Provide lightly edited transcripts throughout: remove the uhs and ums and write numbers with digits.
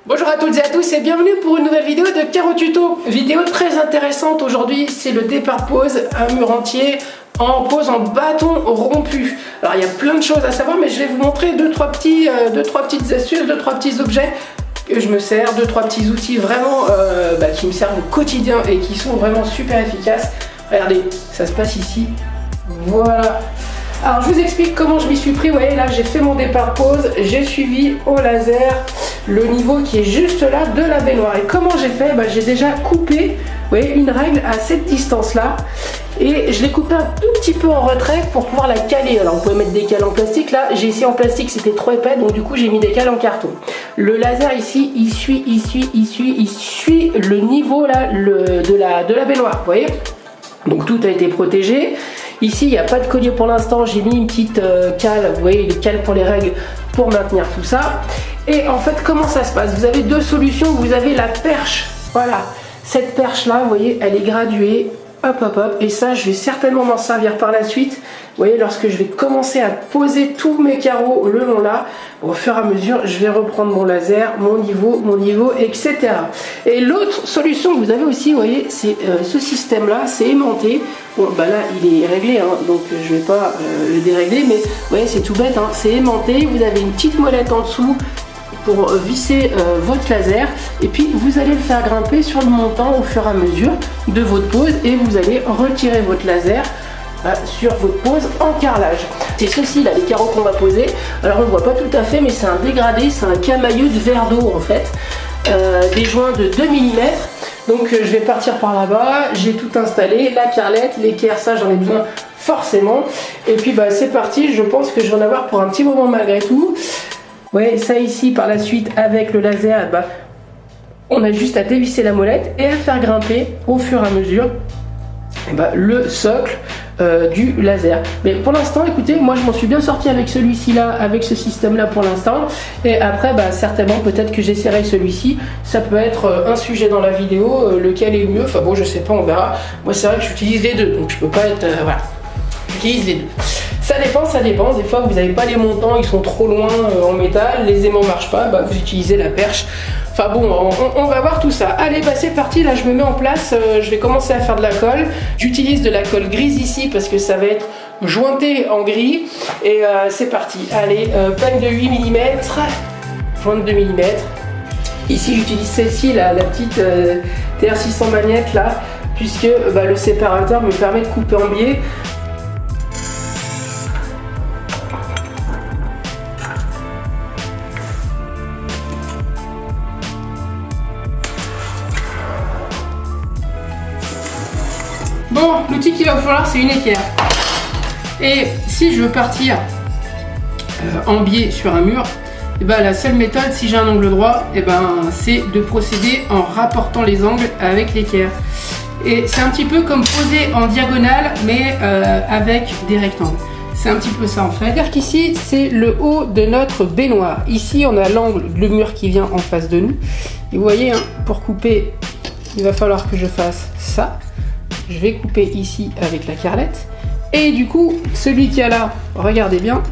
Bonjour à toutes et à tous et bienvenue pour une nouvelle vidéo de Caro Tuto. Vidéo très intéressante aujourd'hui, c'est le départ de pose, un mur entier en pose en bâton rompu. Alors il y a plein de choses à savoir mais je vais vous montrer deux trois petites astuces, deux trois petits objets que je me sers, deux trois petits outils vraiment qui me servent au quotidien et qui sont vraiment super efficaces. Regardez, ça se passe ici. Voilà. Alors je vous explique comment je m'y suis pris. Vous voyez là, j'ai fait mon départ de pose, j'ai suivi au laser le niveau qui est juste là de la baignoire. Et comment j'ai fait? J'ai déjà coupé, vous voyez, une règle à cette distance là. Et je l'ai coupé un tout petit peu en retrait pour pouvoir la caler. Alors vous pouvez mettre des cales en plastique. Là j'ai essayé en plastique, c'était trop épais, donc du coup j'ai mis des cales en carton. Le laser ici, il suit le niveau là de la baignoire, vous voyez. Donc tout a été protégé. Ici il n'y a pas de collier pour l'instant, j'ai mis une petite cale, vous voyez, les cales pour les règles pour maintenir tout ça. Et en fait comment ça se passe? Vous avez deux solutions, vous avez la perche, voilà, cette perche là, vous voyez, elle est graduée. Hop hop hop, et ça je vais certainement m'en servir par la suite. Vous voyez, lorsque je vais commencer à poser tous mes carreaux le long là, au fur et à mesure je vais reprendre mon laser, mon niveau, etc. Et l'autre solution que vous avez aussi, vous voyez, c'est ce système là, c'est aimanté. Bon là il est réglé, hein, donc je vais pas le dérégler, mais vous voyez c'est tout bête, hein, c'est aimanté, vous avez une petite molette en dessous pour visser votre laser, et puis vous allez le faire grimper sur le montant au fur et à mesure de votre pose, et vous allez retirer votre laser sur votre pose en carrelage. C'est ceci là, les carreaux qu'on va poser. Alors on ne voit pas tout à fait, mais c'est un dégradé, c'est un camailleux de verre d'eau en fait, des joints de 2 mm. Donc je vais partir par là-bas, j'ai tout installé, la carrelette, l'équerre, ça j'en ai besoin forcément, et puis c'est parti. Je pense que je vais en avoir pour un petit moment malgré tout. Ouais, ça ici par la suite avec le laser, on a juste à dévisser la molette et à faire grimper au fur et à mesure le socle du laser. Mais pour l'instant, écoutez, moi je m'en suis bien sorti avec celui-ci là, avec ce système là pour l'instant. Et après, certainement peut-être que j'essaierai celui-ci. Ça peut être un sujet dans la vidéo, lequel est le mieux. Enfin bon, je sais pas, on verra. Moi c'est vrai que j'utilise les deux, donc je peux pas être voilà. J'utilise les deux. Ça dépend, des fois vous n'avez pas les montants, ils sont trop loin en métal, les aimants ne marchent pas, vous utilisez la perche. Enfin bon, on va voir tout ça. Allez, c'est parti, là je me mets en place, je vais commencer à faire de la colle. J'utilise de la colle grise ici parce que ça va être jointé en gris. Et c'est parti, allez, plaque de 8 mm, jointe de 2 mm. Ici j'utilise celle-ci, la petite TR600 magnette là, puisque le séparateur me permet de couper en biais. Bon, l'outil qu'il va falloir, c'est une équerre. Et si je veux partir en biais sur un mur, la seule méthode, si j'ai un angle droit, c'est de procéder en rapportant les angles avec l'équerre. Et c'est un petit peu comme poser en diagonale, mais avec des rectangles. C'est un petit peu ça en fait. C'est-à-dire qu'ici, c'est le haut de notre baignoire. Ici, on a l'angle, le mur qui vient en face de nous. Et vous voyez, hein, pour couper, il va falloir que je fasse ça. Je vais couper ici avec la carrelette. Et du coup, celui qui a là, regardez bien.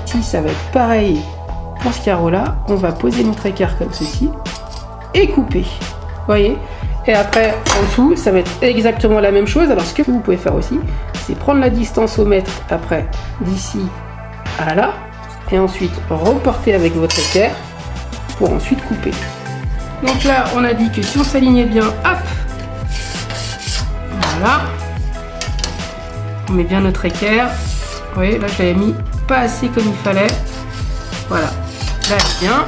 Ici, ça va être pareil pour ce carreau-là. On va poser notre équerre comme ceci et couper. Vous voyez? Et après, en dessous, ça va être exactement la même chose. Alors, ce que vous pouvez faire aussi, c'est prendre la distance au mètre après, d'ici à là. Et ensuite reporter avec votre équerre pour ensuite couper. Donc là on a dit que si on s'alignait bien, hop, voilà, on met bien notre équerre. Vous voyez, là je l'avais mis pas assez comme il fallait. Voilà, là elle est bien.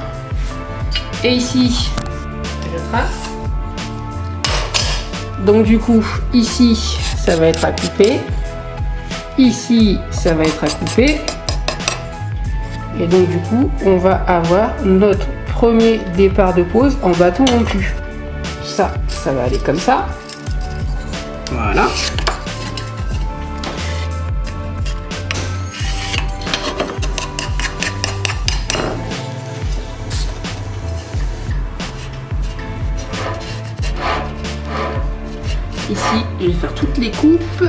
Et ici je trace. Donc du coup ici ça va être à couper, ici ça va être à couper. Et donc du coup, on va avoir notre premier départ de pose en bâton rompu. Ça va aller comme ça. Voilà. Ici, je vais faire toutes les coupes.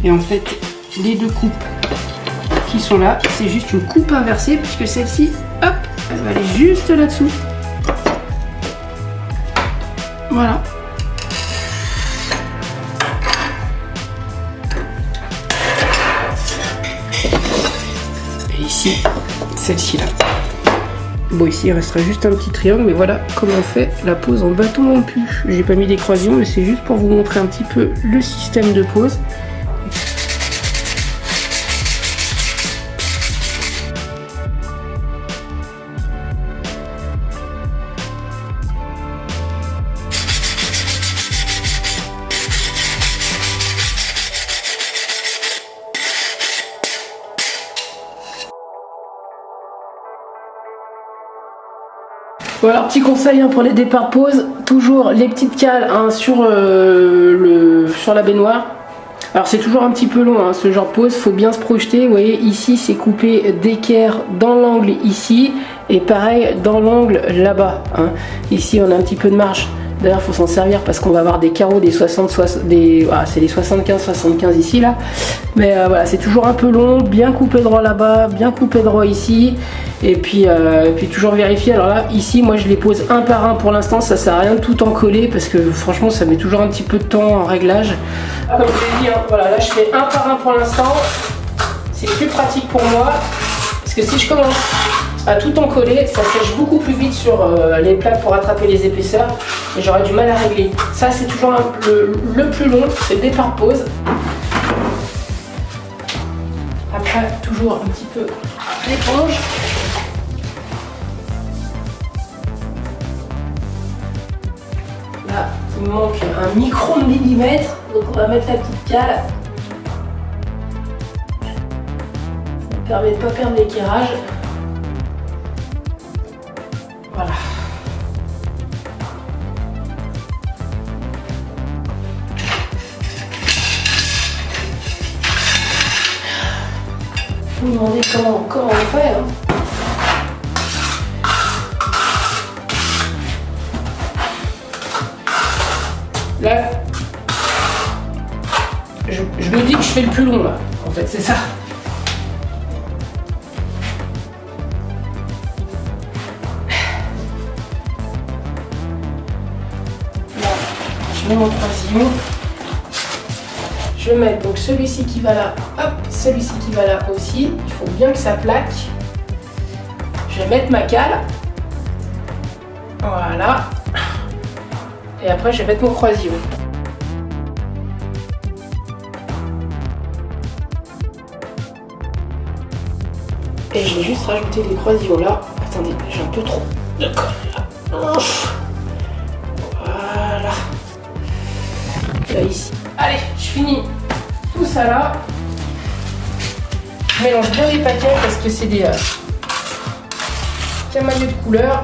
Et en fait, les deux coupes qui sont là, c'est juste une coupe inversée puisque celle-ci, hop, elle va aller juste là-dessous. Voilà. Et ici, celle-ci là. Bon, ici il restera juste un petit triangle, mais voilà comment on fait la pose en bâton rompu. J'ai pas mis d'écroisillon, mais c'est juste pour vous montrer un petit peu le système de pose. Voilà, petit conseil pour les départs de pause, toujours les petites cales sur la baignoire. Alors c'est toujours un petit peu long ce genre de pose, faut bien se projeter. Vous voyez ici c'est coupé d'équerre dans l'angle ici et pareil dans l'angle là-bas. Ici on a un petit peu de marge. D'ailleurs il faut s'en servir parce qu'on va avoir des carreaux des 60, c'est les 75 ici là. Mais voilà, c'est toujours un peu long, bien coupé droit là-bas, bien coupé droit ici. Et puis toujours vérifier. Alors là, ici, moi je les pose un par un pour l'instant, ça sert à rien de tout en coller parce que franchement ça met toujours un petit peu de temps en réglage. Comme je l'ai dit, voilà, là je fais un par un pour l'instant. C'est plus pratique pour moi parce que si je commence à tout en coller, ça sèche beaucoup plus vite sur les plaques pour attraper les épaisseurs et j'aurais du mal à régler. Ça c'est toujours le plus long, c'est le départ de pause. Après, toujours un petit peu l'éponge. Là, il me manque un micron de millimètre, donc on va mettre la petite cale. Ça me permet de ne pas perdre l'équerrage. Voilà. Vous me demandez comment on fait. Là, je me dis que je fais le plus long là, en fait, c'est ça. Là, je mets mon croisillon. Je vais mettre donc celui-ci qui va là, hop, celui-ci qui va là aussi. Il faut bien que ça plaque. Je vais mettre ma cale. Voilà. Et après, je vais mettre mon croisillon. Et je vais juste rajouter des croisillons là. Attendez, j'ai un peu trop de colle là. Voilà. Là, ici. Allez, je finis tout ça là. Je mélange bien les paquets parce que c'est des camailleux de couleur.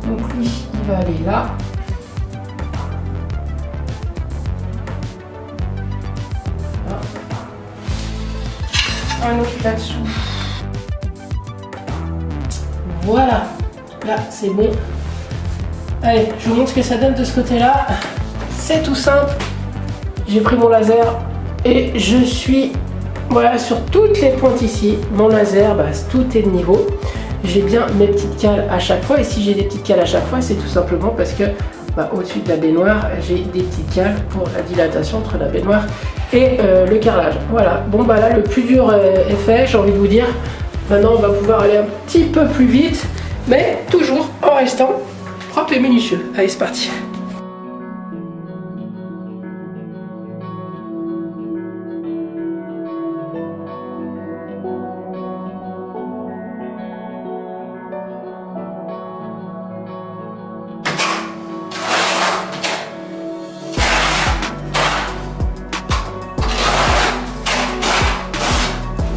Donc lui, il va aller là. Un autre là-dessous. Voilà. Là, c'est bon. Allez, je vous montre ce que ça donne de ce côté-là. C'est tout simple. J'ai pris mon laser et je suis voilà sur toutes les pointes ici. Mon laser, tout est de niveau. J'ai bien mes petites cales à chaque fois. Et si j'ai des petites cales à chaque fois, c'est tout simplement parce que au-dessus de la baignoire, j'ai des petites cales pour la dilatation entre la baignoire et le carrelage. Voilà. Bon là, le plus dur est fait, j'ai envie de vous dire. Maintenant, on va pouvoir aller un petit peu plus vite, mais toujours en restant propre et minutieux. Allez, c'est parti.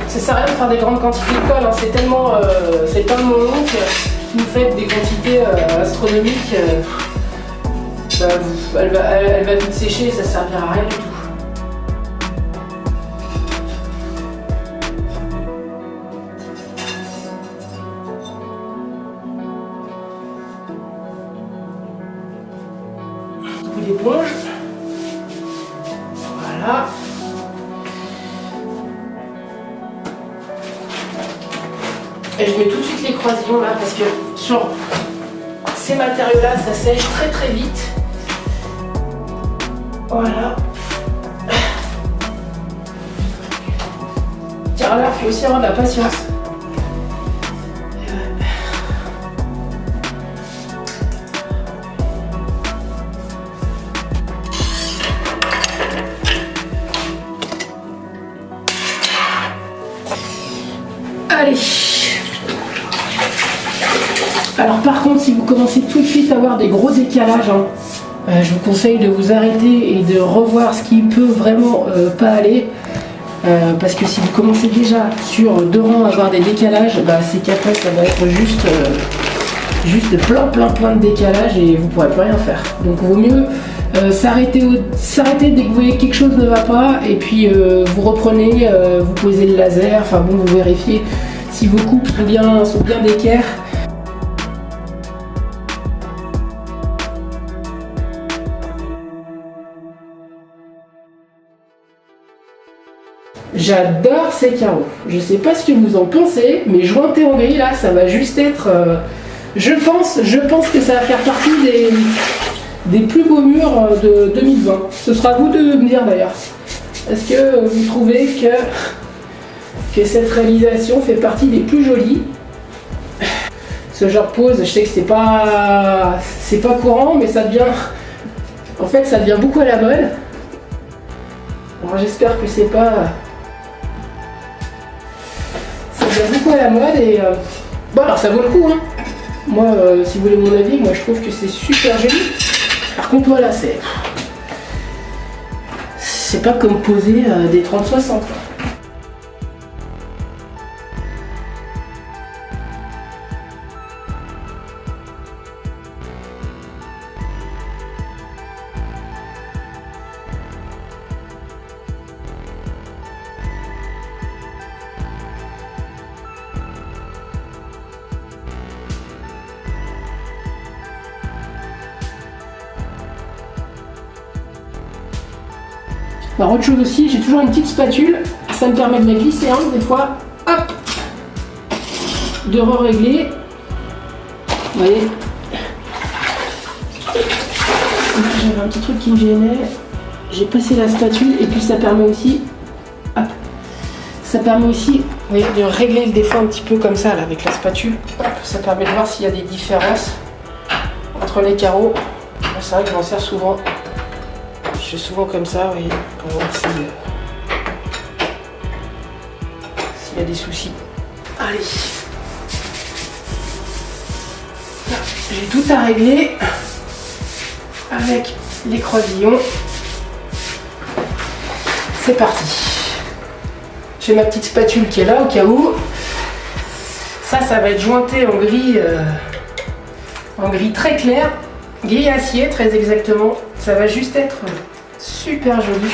Ça sert à rien de faire des grandes quantités de colle, c'est tellement long que vous faites des quantités astronomiques, elle va vite sécher et ça servira à rien du tout. L'éponge. Voilà. Voilà. Et je mets tout de suite les croisillons là parce que sur ces matériaux là ça sèche très très vite. Voilà. Car là il faut aussi avoir de la patience. Allez. Alors par contre, si vous commencez tout de suite à avoir des gros décalages, je vous conseille de vous arrêter et de revoir ce qui peut vraiment pas aller. Parce que si vous commencez déjà sur 2 rangs à avoir des décalages, c'est qu'après ça va être juste plein de décalages et vous pourrez plus rien faire. Donc vaut mieux s'arrêter dès que vous voyez que quelque chose ne va pas et puis vous reprenez, vous posez le laser, enfin bon, vous vérifiez si vos coupes sont bien d'équerre. J'adore ces carreaux. Je sais pas ce que vous en pensez, mais jointé en gris là, ça va juste être. Je pense que ça va faire partie des plus beaux murs de 2020. Ce sera à vous de me dire d'ailleurs. Est-ce que vous trouvez que cette réalisation fait partie des plus jolies? Ce genre de pose, je sais que c'est pas courant, mais ça devient. En fait, ça devient beaucoup à la mode. Alors j'espère que c'est pas. Ça devient beaucoup à la mode et bon alors ça vaut le coup hein. Moi si vous voulez mon avis, moi je trouve que c'est super joli. Par contre voilà c'est pas comme poser des 30-60. Alors autre chose aussi, j'ai toujours une petite spatule, ça me permet de la glisser des fois, hop, de re-régler, vous voyez. J'avais un petit truc qui me gênait, j'ai passé la spatule et puis ça permet aussi, hop, ça permet aussi, vous voyez, de régler le défaut un petit peu comme ça là, avec la spatule. Hop, ça permet de voir s'il y a des différences entre les carreaux. C'est vrai que je m'en sers souvent. Je fais souvent comme ça, oui, pour voir s'il y a des soucis. Allez. J'ai tout à régler avec les croisillons. C'est parti. J'ai ma petite spatule qui est là au cas où. Ça va être jointé en gris très clair. Gris acier, très exactement. Ça va juste être super joli.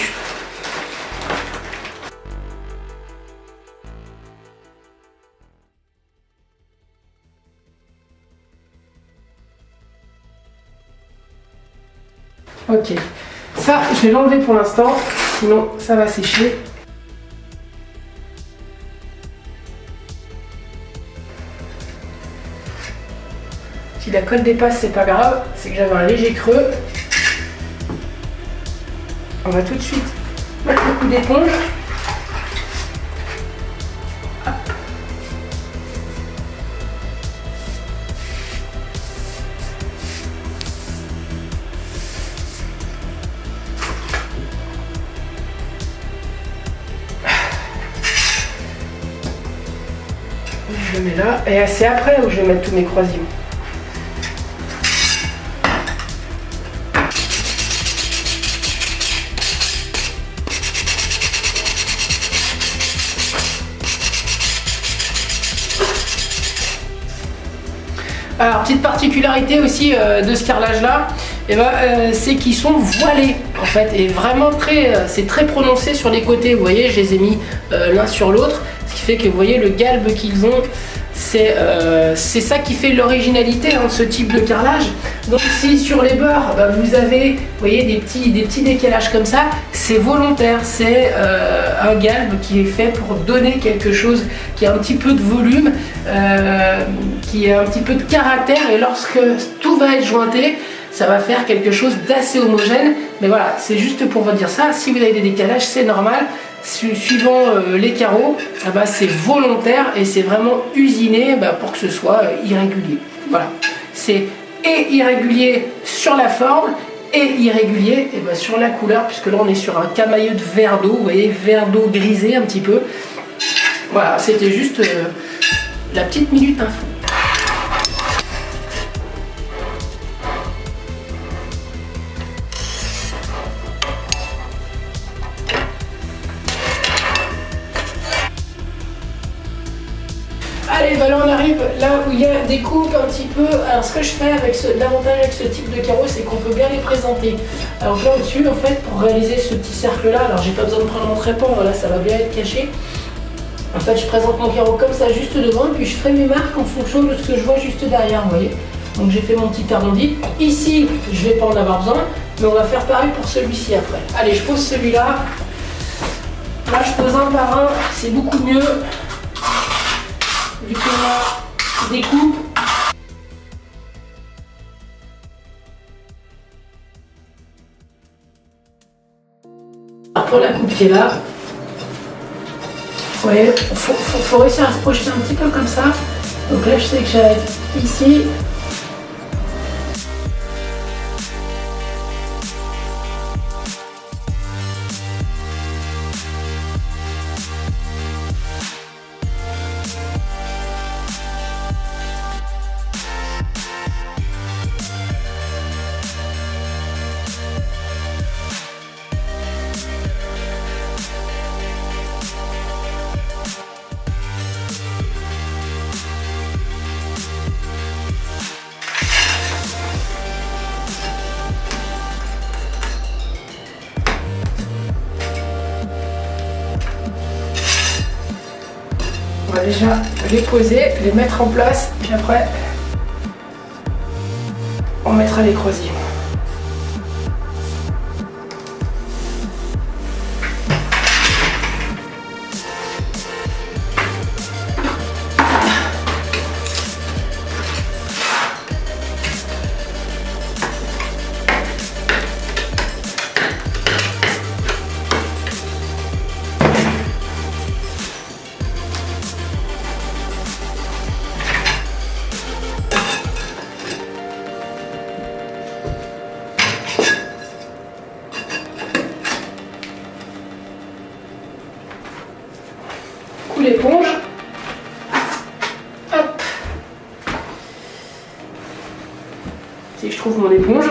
Ok. Ça, je vais l'enlever pour l'instant, sinon ça va sécher. Si la colle dépasse, c'est pas grave, c'est que j'avais un léger creux. On va tout de suite mettre le coup d'éponge. Je le mets là, et c'est après où je vais mettre tous mes croisillons. Alors, petite particularité aussi de ce carrelage là, c'est qu'ils sont voilés en fait, et vraiment c'est très prononcé sur les côtés. Vous voyez, je les ai mis l'un sur l'autre, ce qui fait que vous voyez le galbe qu'ils ont. C'est ça qui fait l'originalité de ce type de carrelage. Donc si sur les bords vous avez, vous voyez, des petits décalages comme ça, c'est volontaire, c'est un galbe qui est fait pour donner quelque chose qui a un petit peu de volume, qui a un petit peu de caractère, et lorsque tout va être jointé, ça va faire quelque chose d'assez homogène. Mais voilà, c'est juste pour vous dire ça. Si vous avez des décalages, c'est normal. Suivant les carreaux, c'est volontaire et c'est vraiment usiné pour que ce soit irrégulier. Voilà, c'est et irrégulier sur la forme et irrégulier sur la couleur, puisque là on est sur un camailleux de verre d'eau, vous voyez, verre d'eau grisé un petit peu. Voilà, c'était juste la petite minute info. Allez, là on arrive là où il y a des coupes un petit peu. Alors ce que je fais avec l'avantage avec ce type de carreau, c'est qu'on peut bien les présenter. Alors là au-dessus, en fait, pour réaliser ce petit cercle là, alors j'ai pas besoin de prendre mon trépan, voilà, ça va bien être caché. En fait, je présente mon carreau comme ça juste devant, puis je ferai mes marques en fonction de ce que je vois juste derrière, vous voyez. Donc j'ai fait mon petit arrondi. Ici, je vais pas en avoir besoin, mais on va faire pareil pour celui-ci après. Allez, je pose celui-là. Là, je pose un par un, c'est beaucoup mieux. Vu qu'on a des coupes. Alors pour la coupe qui est là, vous voyez, faut réussir à se projeter un petit peu comme ça. Donc là je sais que j'arrête ici. On va déjà les poser, les mettre en place, puis après on mettra les croisillons. L'éponge. Hop. Si je trouve mon éponge.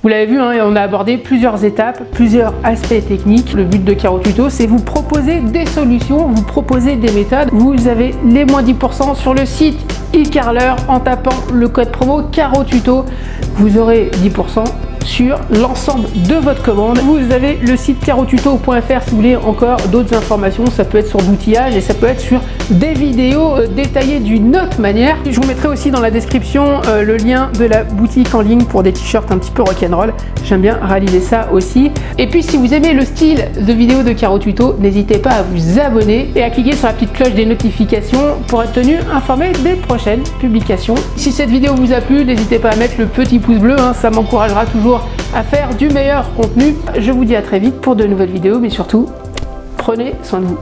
Vous l'avez vu, hein, on a abordé plusieurs étapes, plusieurs aspects techniques. Le but de Caro Tuto, c'est vous proposer des solutions, vous proposer des méthodes. Vous avez les moins 10% sur le site eCarler en tapant le code promo Caro Tuto. Vous aurez 10% sur l'ensemble de votre commande. Vous avez le site carotuto.fr si vous voulez encore d'autres informations. Ça peut être sur l'outillage et ça peut être sur des vidéos détaillées d'une autre manière. Je vous mettrai aussi dans la description le lien de la boutique en ligne pour des t-shirts un petit peu rock'n'roll. J'aime bien réaliser ça aussi. Et puis si vous aimez le style de vidéo de Caro Tuto, n'hésitez pas à vous abonner et à cliquer sur la petite cloche des notifications pour être tenu informé des prochaines publications. Si cette vidéo vous a plu, n'hésitez pas à mettre le petit pouce bleu, hein, ça m'encouragera toujours à faire du meilleur contenu. Je vous dis à très vite pour de nouvelles vidéos, mais surtout, prenez soin de vous.